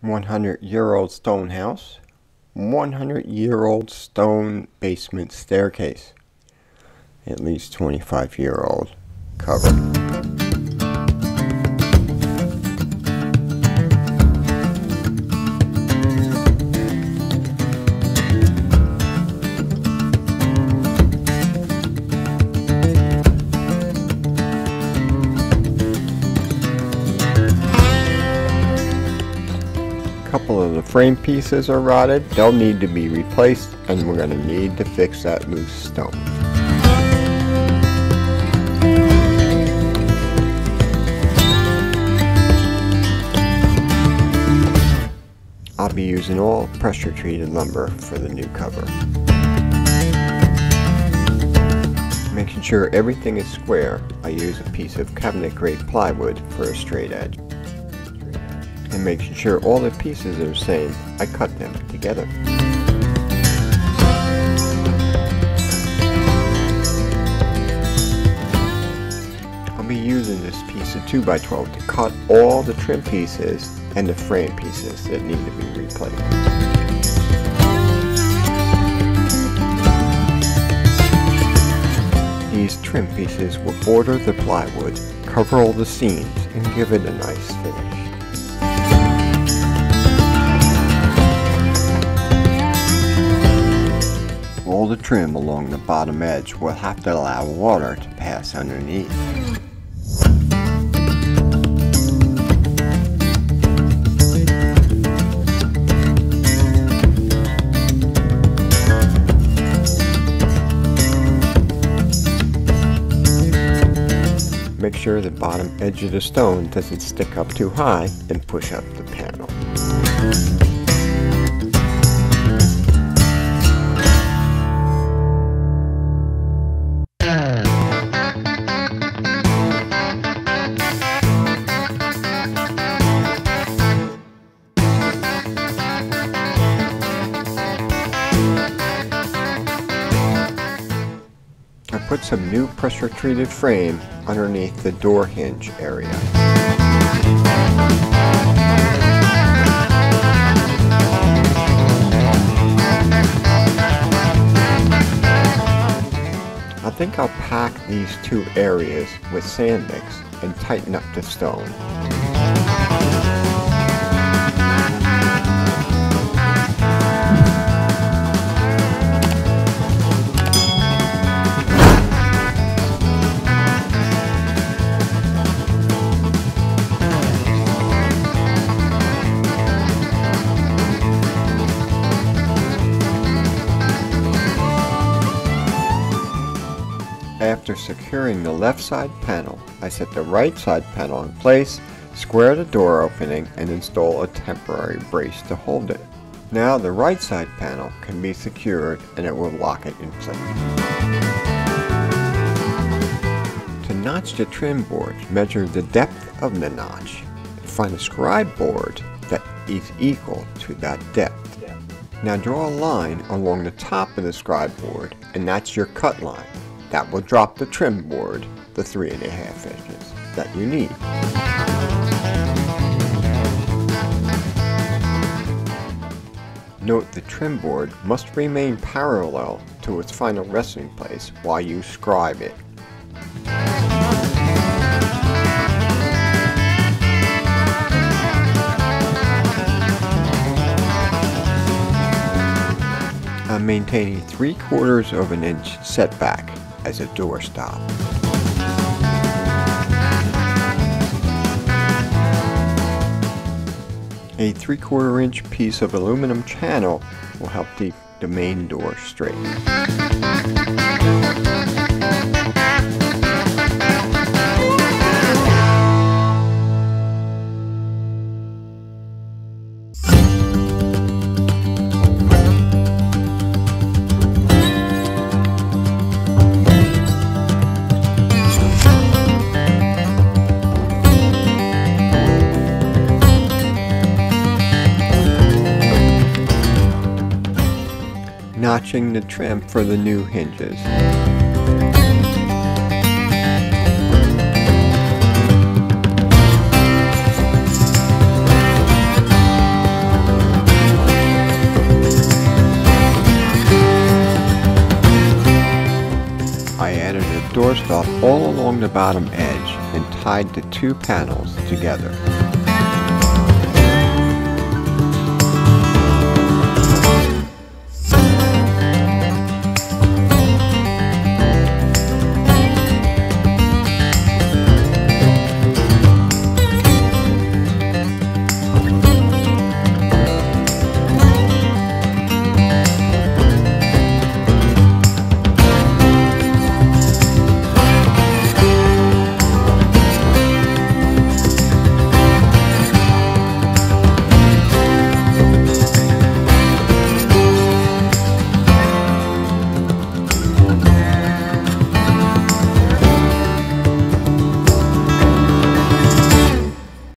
100-year-old stone house, 100-year-old stone basement staircase, at least 25-year-old cover. Couple of the frame pieces are rotted. They'll need to be replaced, and we're going to need to fix that loose stone. I'll be using all pressure treated lumber for the new cover. Making sure everything is square, I use a piece of cabinet grade plywood for a straight edge. And making sure all the pieces are the same, I cut them together. I'll be using this piece of 2x12 to cut all the trim pieces and the frame pieces that need to be replaced. These trim pieces will border the plywood, cover all the seams, and give it a nice finish. All the trim along the bottom edge will have to allow water to pass underneath. Make sure the bottom edge of the stone doesn't stick up too high and push up the panel. Put some new pressure treated frame underneath the door hinge area. I think I'll pack these two areas with sand mix and tighten up the stone. After securing the left side panel, I set the right side panel in place, square the door opening, and install a temporary brace to hold it. Now the right side panel can be secured and it will lock it in place. To notch the trim board, measure the depth of the notch. Find a scribe board that is equal to that depth. Now draw a line along the top of the scribe board, and that's your cut line. That will drop the trim board the 3.5 inches that you need. Note the trim board must remain parallel to its final resting place while you scribe it. I'm maintaining 3/4 of an inch setback as a door stop. A 3/4 inch piece of aluminum channel will help keep the main door straight. Notching the trim for the new hinges. doorstop all along the bottom edge and tied the two panels together.